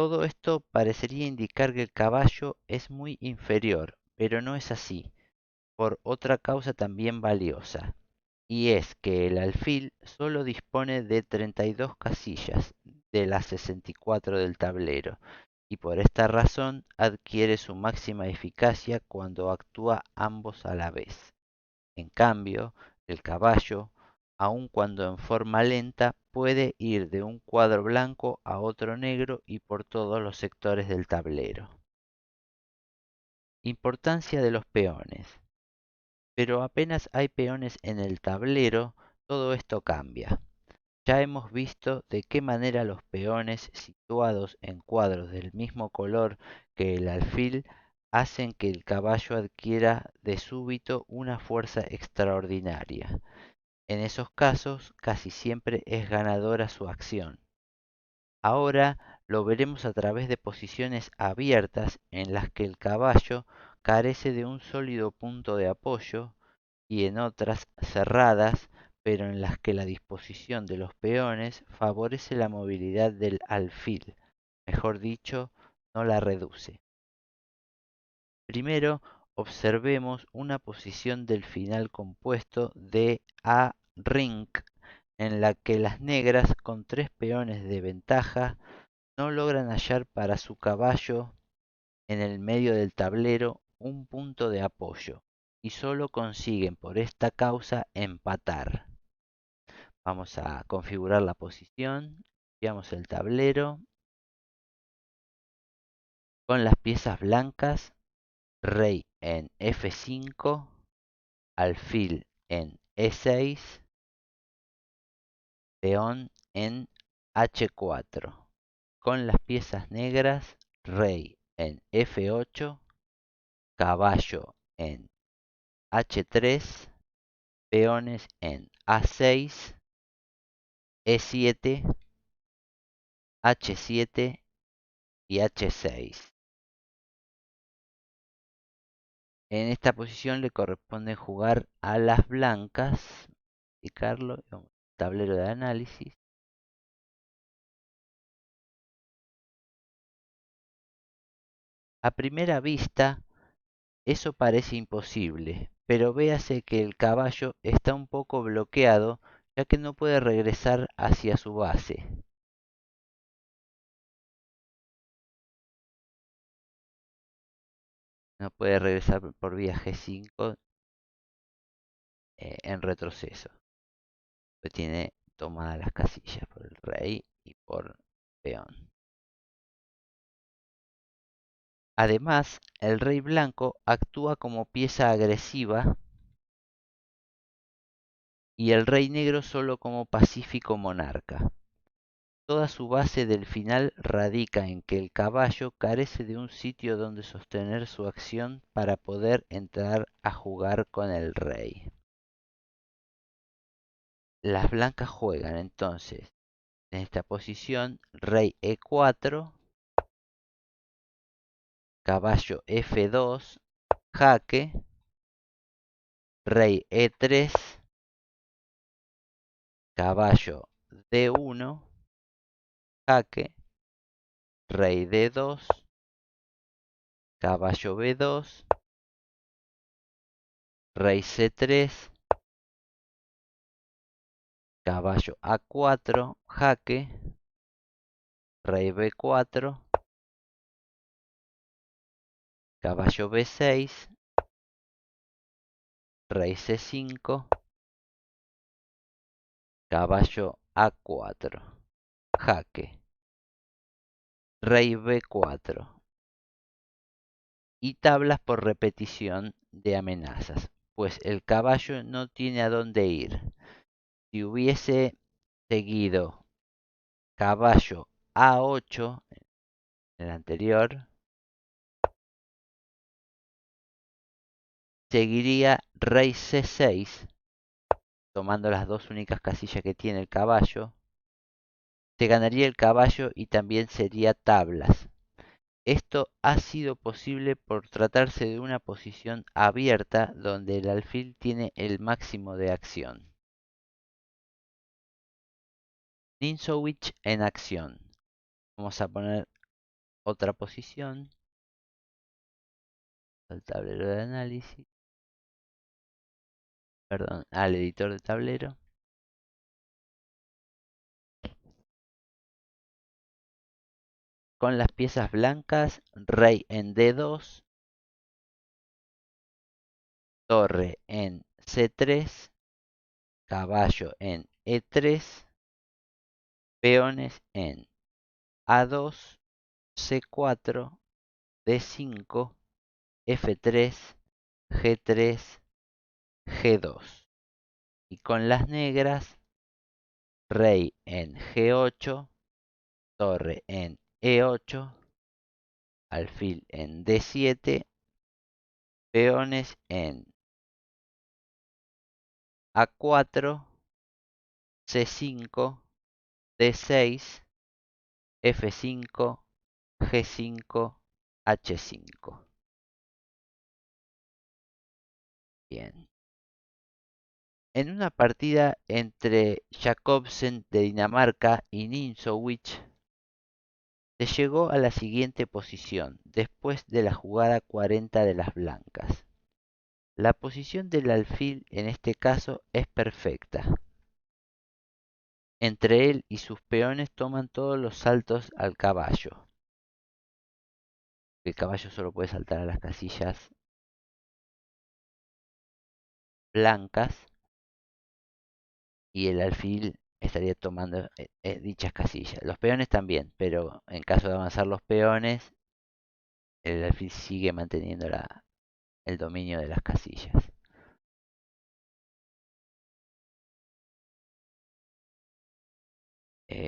Todo esto parecería indicar que el caballo es muy inferior, pero no es así, por otra causa también valiosa, y es que el alfil solo dispone de 32 casillas de las 64 del tablero, y por esta razón adquiere su máxima eficacia cuando actúa ambos a la vez. En cambio, el caballo, aun cuando en forma lenta, puede ir de un cuadro blanco a otro negro y por todos los sectores del tablero. Importancia de los peones. Pero apenas hay peones en el tablero, todo esto cambia. Ya hemos visto de qué manera los peones situados en cuadros del mismo color que el alfil hacen que el caballo adquiera de súbito una fuerza extraordinaria. En esos casos casi siempre es ganadora su acción. Ahora lo veremos a través de posiciones abiertas en las que el caballo carece de un sólido punto de apoyo y en otras cerradas, pero en las que la disposición de los peones favorece la movilidad del alfil, mejor dicho, no la reduce. Primero, observemos una posición del final compuesto de A ring, en la que las negras con 3 peones de ventaja no logran hallar para su caballo en el medio del tablero un punto de apoyo y solo consiguen por esta causa empatar. Vamos a configurar la posición, limpiamos el tablero con las piezas blancas, rey en F5, alfil en E6, peón en H4. Con las piezas negras, rey en F8, caballo en H3, peones en A6, E7, H7 y H6. En esta posición le corresponde jugar a las blancas, indicarlo, tablero de análisis. A primera vista, eso parece imposible, pero véase que el caballo está un poco bloqueado, ya que no puede regresar hacia su base. No puede regresar por vía G5 en retroceso. Pues tiene tomadas las casillas por el rey y por peón. Además, el rey blanco actúa como pieza agresiva y el rey negro solo como pacífico monarca. Toda su base del final radica en que el caballo carece de un sitio donde sostener su acción para poder entrar a jugar con el rey. Las blancas juegan entonces en esta posición rey E4, caballo F2, jaque, rey E3, caballo D1, jaque, rey D2, caballo B2, rey C3, caballo A4, jaque, rey B4, caballo B6, rey C5, caballo A4, jaque, rey B4 y tablas por repetición de amenazas, pues el caballo no tiene a dónde ir. Si hubiese seguido caballo A8 en el anterior, seguiría rey C6, tomando las dos únicas casillas que tiene el caballo. Se ganaría el caballo y también sería tablas. Esto ha sido posible por tratarse de una posición abierta donde el alfil tiene el máximo de acción. Ninzowitsch en acción. Vamos a poner otra posición al tablero de análisis, perdón, al editor de tablero. Con las piezas blancas, rey en D2, torre en C3, caballo en E3, peones en A2, C4, D5, F3, G3, G2. Y con las negras, rey en G8, torre en E8, alfil en D7, peones en A4, C5, D6, F5, G5, H5. Bien. En una partida entre Jacobsen de Dinamarca y Nimzowitsch, se llegó a la siguiente posición, después de la jugada 40 de las blancas. La posición del alfil en este caso es perfecta. Entre él y sus peones toman todos los saltos al caballo. El caballo solo puede saltar a las casillas blancas y el alfil estaría tomando dichas casillas. Los peones también, pero en caso de avanzar los peones, el alfil sigue manteniendo el dominio de las casillas.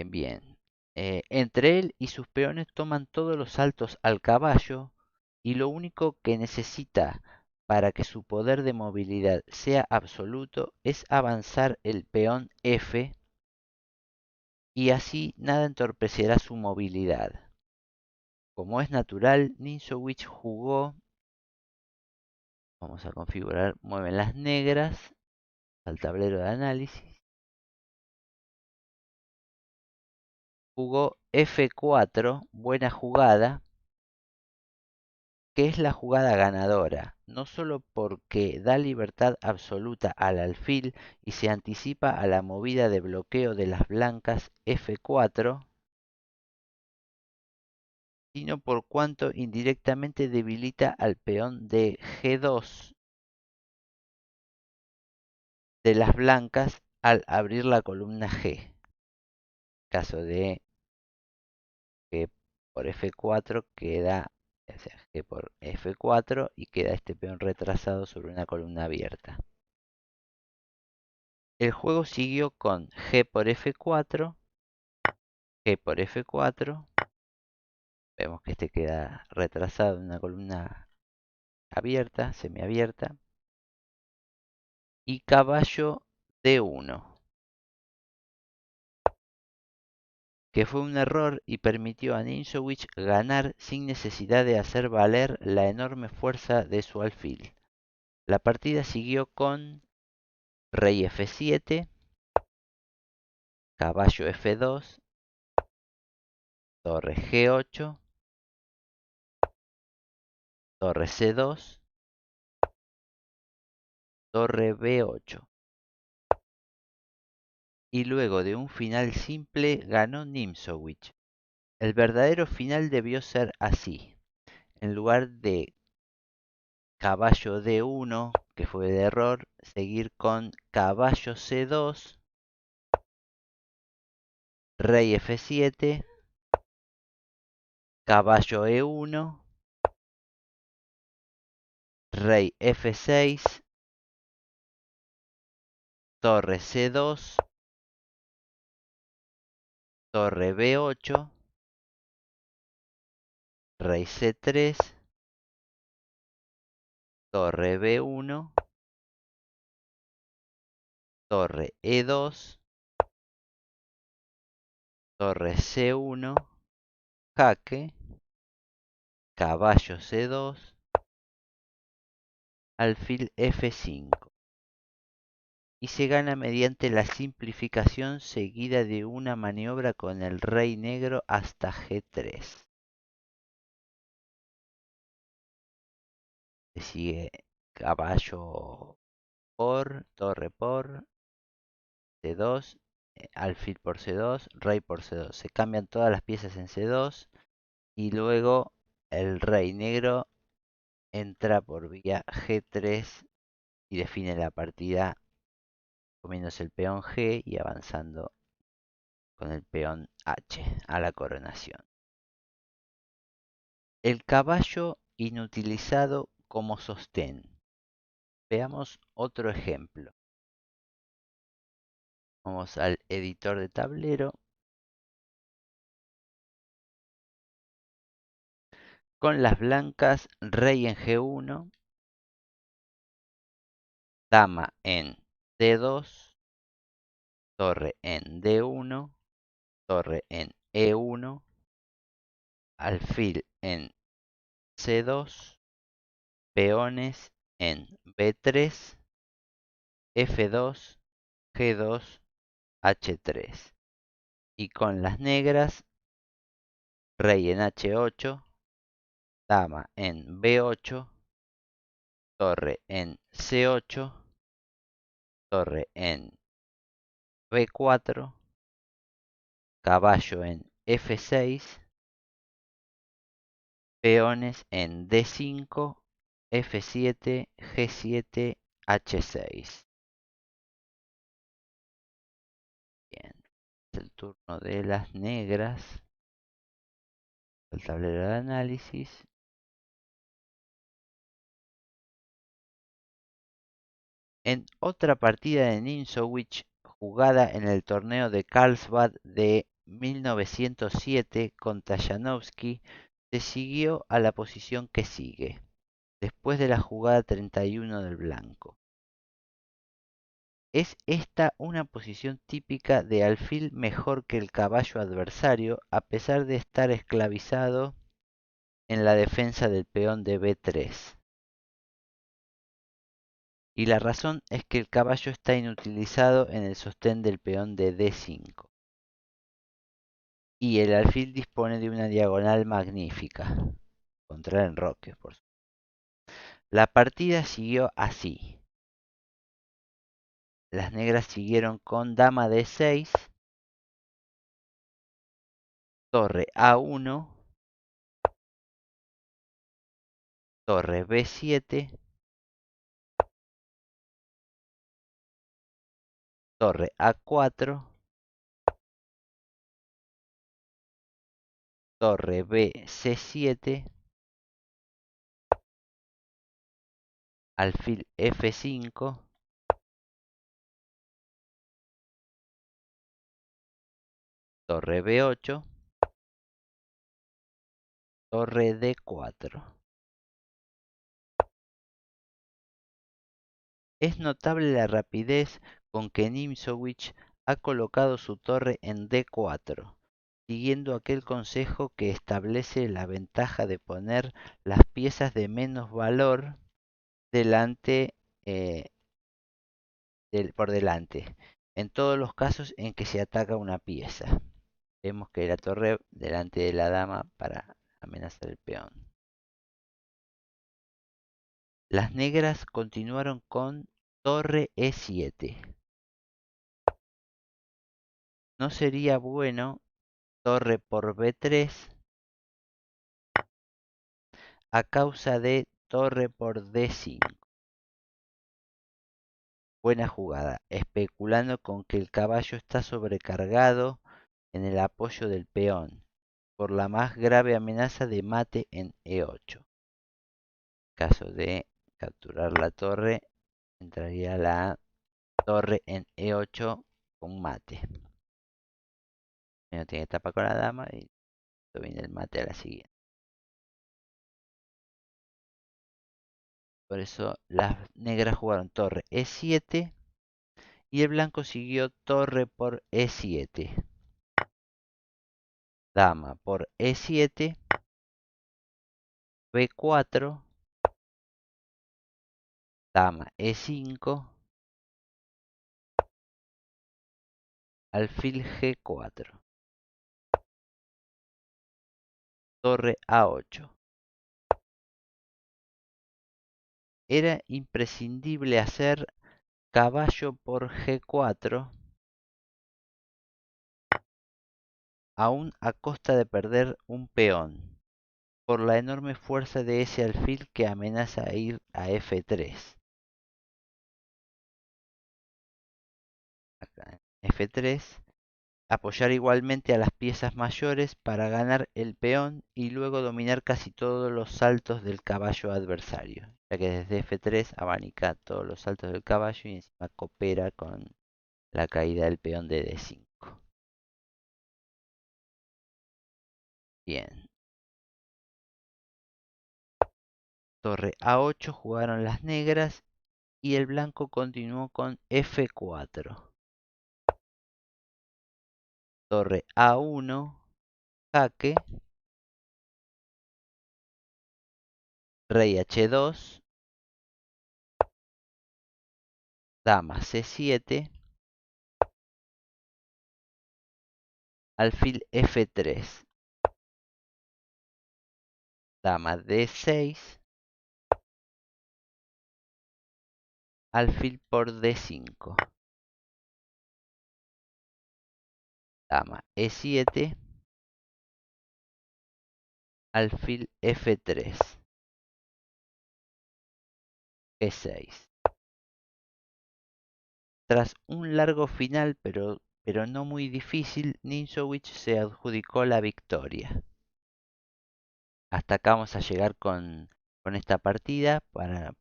Bien. Entre él y sus peones toman todos los saltos al caballo y lo único que necesita para que su poder de movilidad sea absoluto es avanzar el peón F y así nada entorpecerá su movilidad. Como es natural, Nimzowitsch jugó, vamos a configurar, mueven las negras al tablero de análisis, jugó F4, buena jugada, que es la jugada ganadora, no solo porque da libertad absoluta al alfil y se anticipa a la movida de bloqueo de las blancas F4, sino por cuanto indirectamente debilita al peón de G2 de las blancas al abrir la columna G. Caso de G por F4 queda, o sea, G por F4 y queda este peón retrasado sobre una columna abierta. El juego siguió con G por F4, G por F4. Vemos que este queda retrasado en una columna abierta, semiabierta. Y caballo D1, que fue un error y permitió a Nimzowitsch ganar sin necesidad de hacer valer la enorme fuerza de su alfil. La partida siguió con rey F7, caballo F2, torre G8, torre C2, torre B8. Y luego de un final simple ganó Nimzowitsch. El verdadero final debió ser así. En lugar de caballo D1, que fue de error, seguir con caballo C2, rey F7, caballo E1, rey F6, torre C2, torre B8, rey C3, torre B1, torre E2, torre C1, jaque, caballo C2, alfil F5. Y se gana mediante la simplificación seguida de una maniobra con el rey negro hasta G3. Sigue caballo por, torre por, C2, alfil por C2, rey por C2. Se cambian todas las piezas en C2 y luego el rey negro entra por vía G3 y define la partida comiéndose el peón G y avanzando con el peón H a la coronación. El caballo inutilizado como sostén. Veamos otro ejemplo. Vamos al editor de tablero. Con las blancas, rey en G1, dama en D2, torre en D1, torre en E1, alfil en C2, peones en B3, F2, G2, H3. Y con las negras, rey en H8, dama en B8, torre en C8, torre en B4, caballo en F6, peones en D5, F7, G7, H6. Bien, es el turno de las negras. El tablero de análisis. En otra partida de Nimzowitsch jugada en el torneo de Carlsbad de 1907 contra Janowski, se siguió a la posición que sigue, después de la jugada 31 del blanco. Es esta una posición típica de alfil mejor que el caballo adversario, a pesar de estar esclavizado en la defensa del peón de B3. Y la razón es que el caballo está inutilizado en el sostén del peón de D5. Y el alfil dispone de una diagonal magnífica, contra el enroque, por supuesto. La partida siguió así. Las negras siguieron con dama D6, torre A1, torre B7, torre A4, torre BC7, alfil F5, torre B8, torre D4. Es notable la rapidez con que Nimzowitsch ha colocado su torre en D4, siguiendo aquel consejo que establece la ventaja de poner las piezas de menos valor delante, por delante, en todos los casos en que se ataca una pieza. Vemos que la torre delante de la dama para amenazar el peón. Las negras continuaron con torre E7. No sería bueno torre por B3 a causa de torre por D5. Buena jugada, especulando con que el caballo está sobrecargado en el apoyo del peón, por la más grave amenaza de mate en E8. En caso de capturar la torre, entraría la torre en E8 con mate. No tiene tapa con la dama y viene el mate a la siguiente. Por eso las negras jugaron torre E7 y el blanco siguió torre por E7. Dama por E7, B4, dama E5, alfil G4, torre A8. era imprescindible hacer caballo por G4, aún a costa de perder un peón, por la enorme fuerza de ese alfil que amenaza a ir a F3. Acá en F3, apoyar igualmente a las piezas mayores para ganar el peón y luego dominar casi todos los saltos del caballo adversario, ya que desde F3 abanica todos los saltos del caballo y encima coopera con la caída del peón de D5. Bien, torre A8 jugaron las negras y el blanco continuó con F4. Torre A1, jaque, rey H2, dama C7, alfil F3, dama D6, alfil por D5, dama E7, alfil F3, E6. Tras un largo final, pero no muy difícil, Ninjowicz se adjudicó la victoria. Hasta acá vamos a llegar con esta partida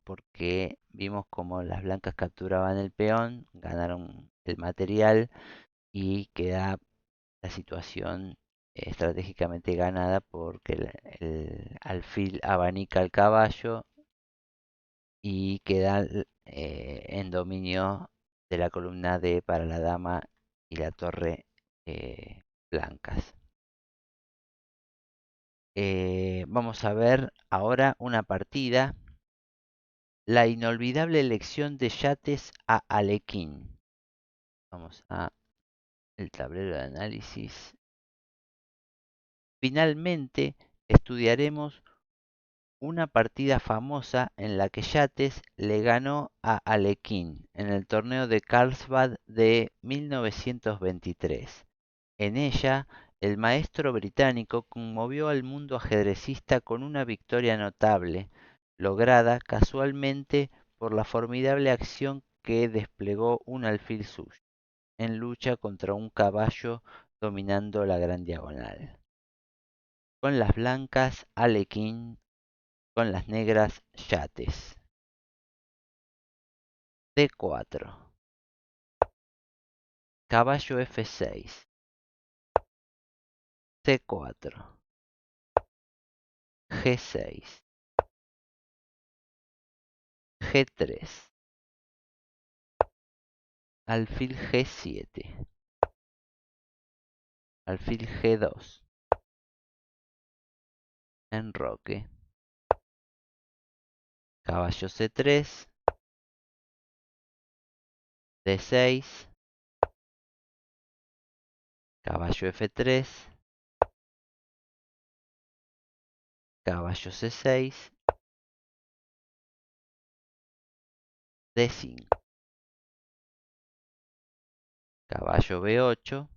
porque vimos como las blancas capturaban el peón, ganaron el material y queda la situación estratégicamente ganada porque el alfil abanica al caballo y queda en dominio de la columna D para la dama y la torre blancas. Vamos a ver ahora una partida. La inolvidable elección de Yates a Alekhine. Vamos a el tablero de análisis. Finalmente estudiaremos una partida famosa en la que Yates le ganó a Alekhine en el torneo de Carlsbad de 1923. En ella, el maestro británico conmovió al mundo ajedrecista con una victoria notable, lograda casualmente por la formidable acción que desplegó un alfil suyo, en lucha contra un caballo dominando la gran diagonal. Con las blancas, Alekhine; con las negras, Yates. D4. Caballo F6. C4. G6. G3. Alfil G7. Alfil G2. Enroque. Caballo C3. D6. Caballo F3. Caballo C6. D5. Caballo B8.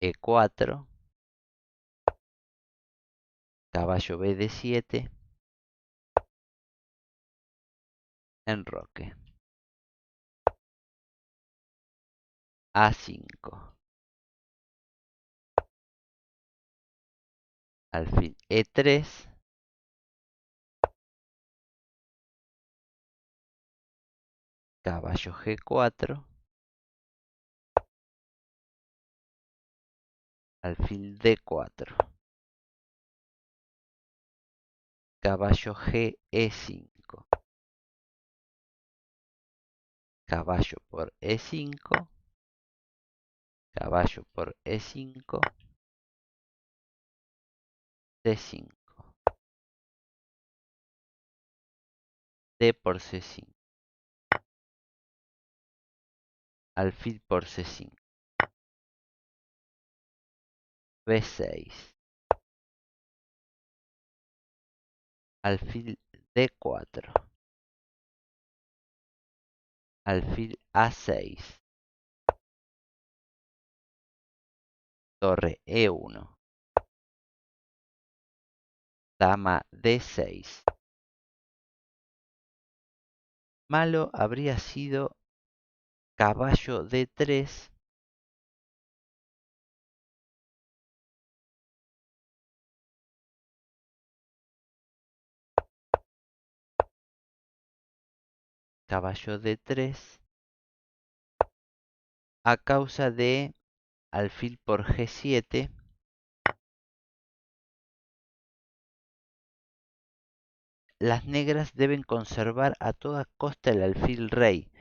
E4. Caballo BD7. Enroque. A5. Alfil E3. Caballo G4. Alfil D4. Caballo G E5. Caballo por E5. Caballo por E5. D5. D por C5. Alfil por C5. B6. alfil D4, alfil A6, torre E1, dama D6. Malo habría sido caballo D3, caballo D3, a causa de alfil por G7. Las negras deben conservar a toda costa el alfil rey,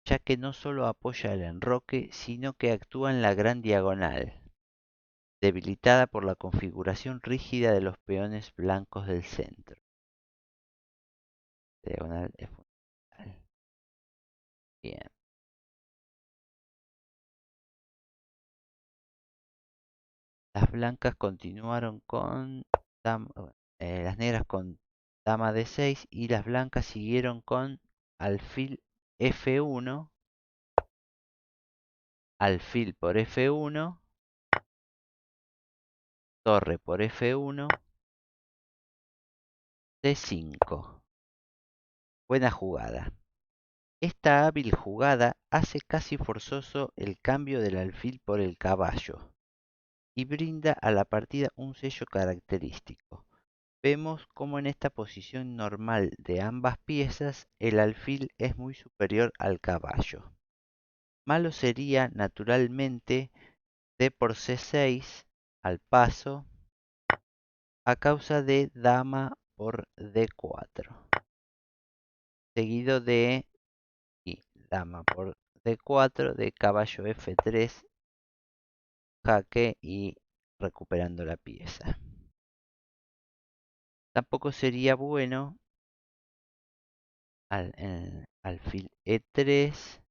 ya que no solo apoya el enroque, sino que actúa en la gran diagonal, debilitada por la configuración rígida de los peones blancos del centro. Diagonal es fundamental. Bien. Las blancas continuaron con las negras con dama D6 y las blancas siguieron con alfil F1, alfil por F1, torre por F1, C5. Buena jugada. Esta hábil jugada hace casi forzoso el cambio del alfil por el caballo y brinda a la partida un sello característico. Vemos cómo en esta posición normal de ambas piezas el alfil es muy superior al caballo. Malo sería naturalmente D por C6 al paso a causa de dama por D4, seguido de dama por D4, de caballo F3, jaque y recuperando la pieza. Tampoco sería bueno alfil E3,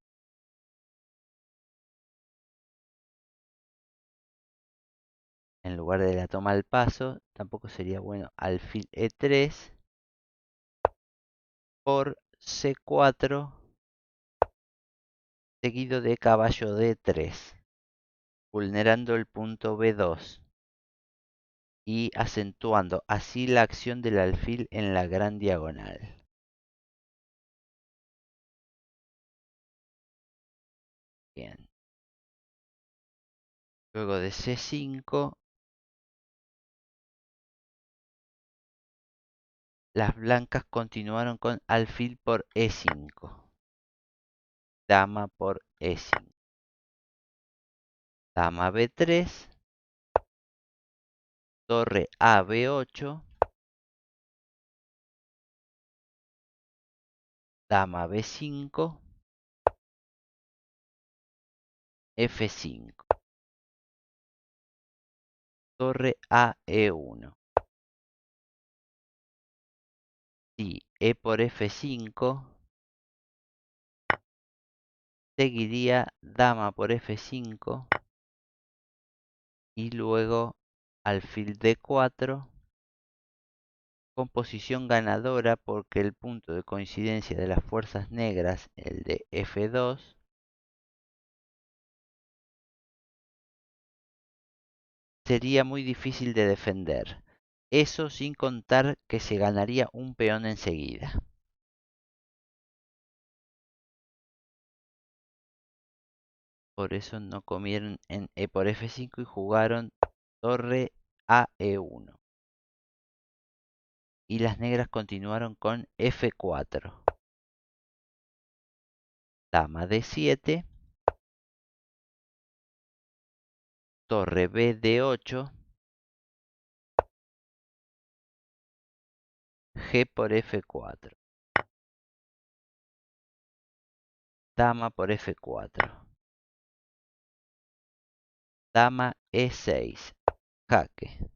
en lugar de la toma al paso, tampoco sería bueno alfil E3 por C4, seguido de caballo D3, vulnerando el punto B2 y acentuando así la acción del alfil en la gran diagonal. Bien. Luego de C5, las blancas continuaron con alfil por E5, dama por E5, dama B3, torre a B8, dama B5, F5, torre a E1. Si E por F5, seguiría dama por F5 y luego alfil D4, con posición ganadora porque el punto de coincidencia de las fuerzas negras, el de F2, sería muy difícil de defender. Eso sin contar que se ganaría un peón enseguida. Por eso no comieron en E por F5 y jugaron torre a E1. Y las negras continuaron con F4. Dama D7. Torre B D8. G por F4. Dama por F4. Dama E6. Jaque.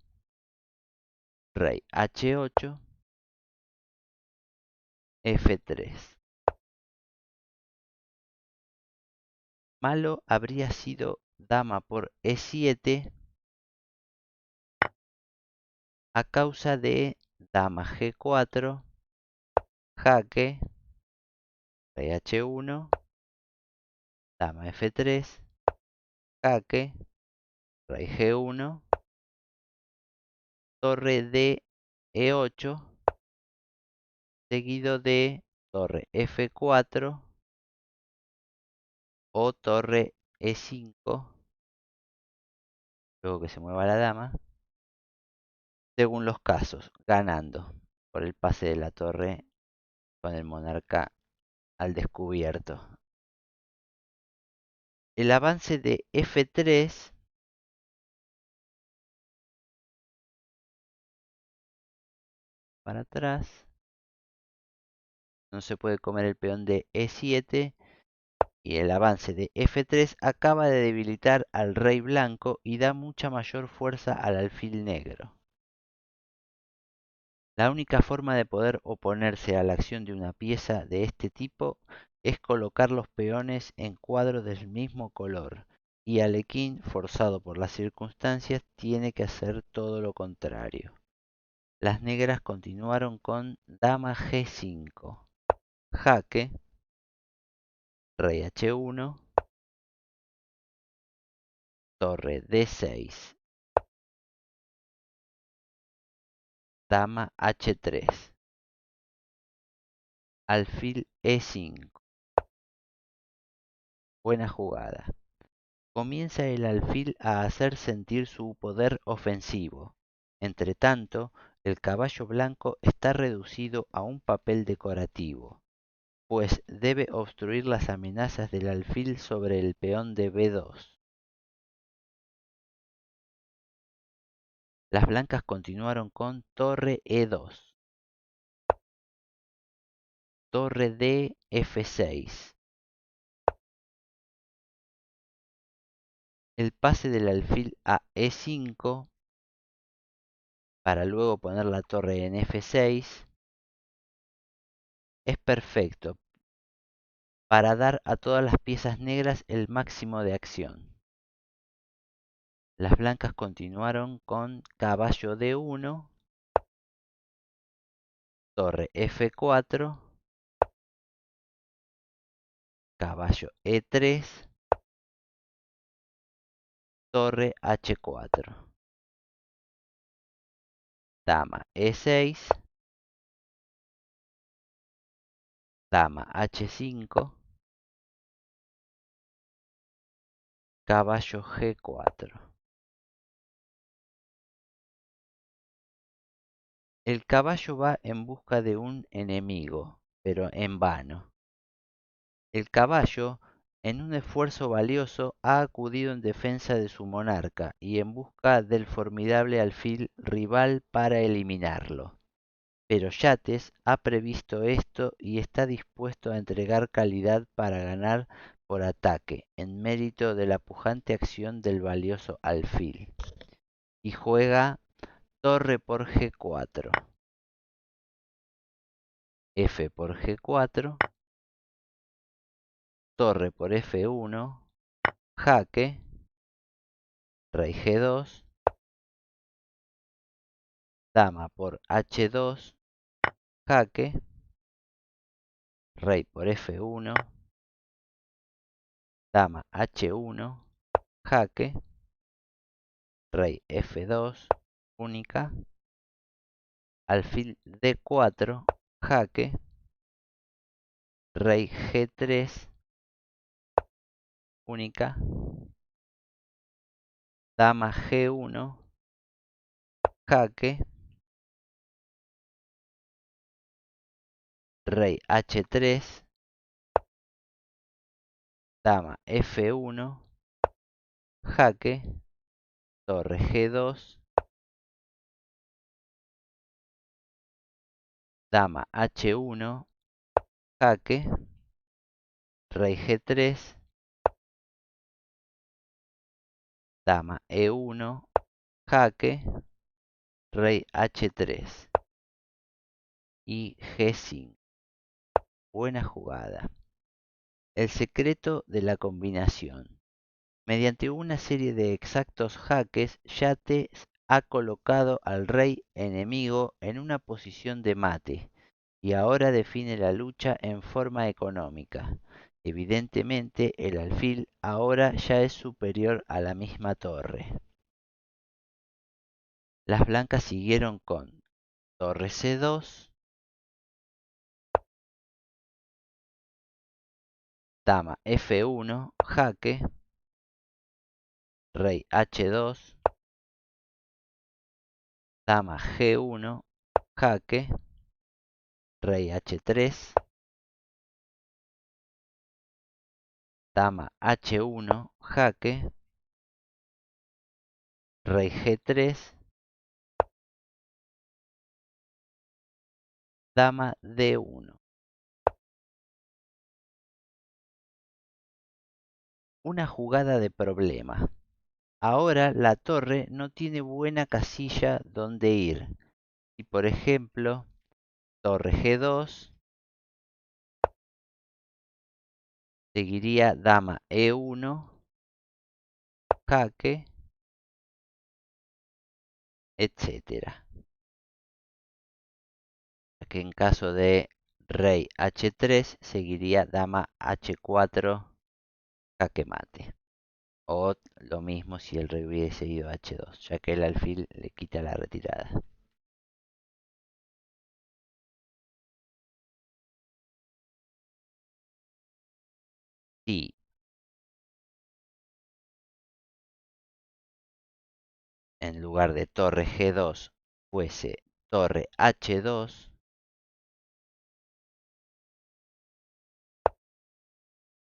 Rey H8. F3. Malo habría sido dama por E7 a causa de dama G4, jaque, rey H1, dama F3, jaque, rey G1, torre D E8, seguido de torre F4 o torre E5, luego que se mueva la dama, según los casos, ganando por el pase de la torre con el monarca al descubierto. El avance de F3 para atrás, no se puede comer el peón de E7 y el avance de F3 acaba de debilitar al rey blanco y da mucha mayor fuerza al alfil negro. La única forma de poder oponerse a la acción de una pieza de este tipo es colocar los peones en cuadros del mismo color, y Alekhine, forzado por las circunstancias, tiene que hacer todo lo contrario. Las negras continuaron con dama G5, jaque, rey H1, torre D6, dama H3, alfil E5. Buena jugada. Comienza el alfil a hacer sentir su poder ofensivo. Entretanto, el caballo blanco está reducido a un papel decorativo, pues debe obstruir las amenazas del alfil sobre el peón de B2. Las blancas continuaron con torre E2, torre D F6. El pase del alfil a E5 para luego poner la torre en F6 es perfecto para dar a todas las piezas negras el máximo de acción. Las blancas continuaron con caballo D1, torre F4, caballo E3, torre H4, dama E6, dama H5, caballo G4. El caballo va en busca de un enemigo, pero en vano. El caballo, en un esfuerzo valioso, ha acudido en defensa de su monarca y en busca del formidable alfil rival para eliminarlo. Pero Yates ha previsto esto y está dispuesto a entregar calidad para ganar por ataque, en mérito de la pujante acción del valioso alfil. Y juega torre por G4, F por G4, torre por F1, jaque, rey G2, dama por H2, jaque, rey por F1, dama H1, jaque, rey F2, única, alfil D4, jaque, rey G3, única, dama G1, jaque, rey H3, dama F1, jaque, torre G2, dama H1, jaque, rey G3, dama E1, jaque, rey H3 y G5. Buena jugada. El secreto de la combinación. Mediante una serie de exactos jaques, Yates ha colocado al rey enemigo en una posición de mate y ahora define la lucha en forma económica. Evidentemente, el alfil ahora ya es superior a la misma torre. Las blancas siguieron con torre C2, dama F1, jaque, rey H2, dama G1, jaque, rey H3, dama H1, jaque, rey G3, dama D1. Una jugada de problema. Ahora la torre no tiene buena casilla donde ir. Y por ejemplo, torre G2, seguiría dama E1, jaque, etcétera. Que en caso de rey H3 seguiría dama H4, jaque mate. O lo mismo si el rey hubiese ido H2, ya que el alfil le quita la retirada. Si en lugar de torre G2 fuese torre H2,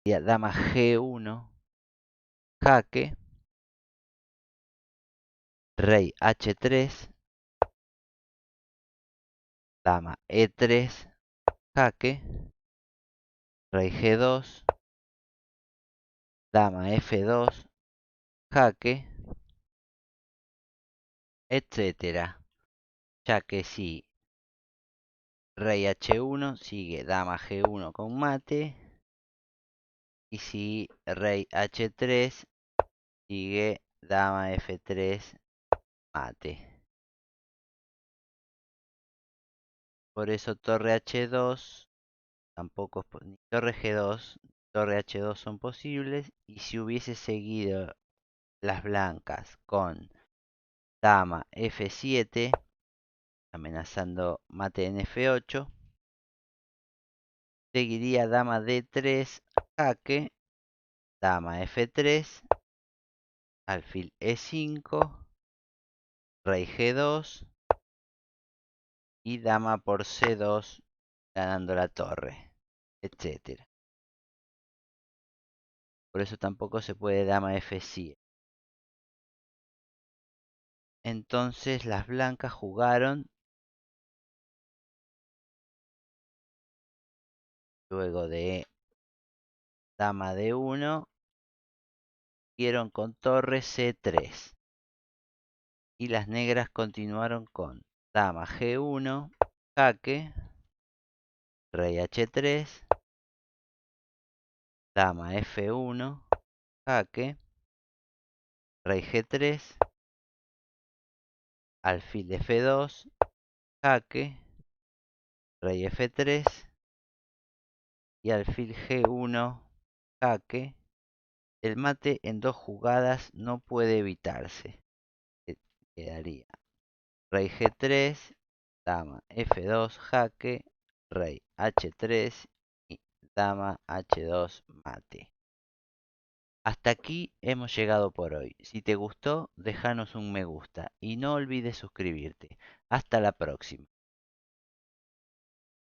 sería dama G1, jaque, rey H3, dama E3, jaque, rey G2, dama F2, jaque, etcétera. Ya que si rey H1 sigue dama G1 con mate, y si rey H3 sigue dama F3 mate. Por eso torre H2 tampoco ni torre G2, torre H2 son posibles. Y si hubiese seguido las blancas con dama F7, amenazando mate en F8, seguiría dama D3, jaque, dama F3, alfil E5, rey G2 y dama por C2 ganando la torre, etcétera. Por eso tampoco se puede dama F7. Entonces las blancas jugaron luego de dama D1, siguieron con torre C3. Y las negras continuaron con dama G1, jaque, rey H3, dama F1, jaque, rey G3, alfil F2, jaque, rey F3 y alfil G1, jaque. El mate en dos jugadas no puede evitarse. Quedaría rey G3, dama F2, jaque, rey H3 y dama H2 mate. Hasta aquí hemos llegado por hoy. Si te gustó, déjanos un me gusta y no olvides suscribirte. Hasta la próxima.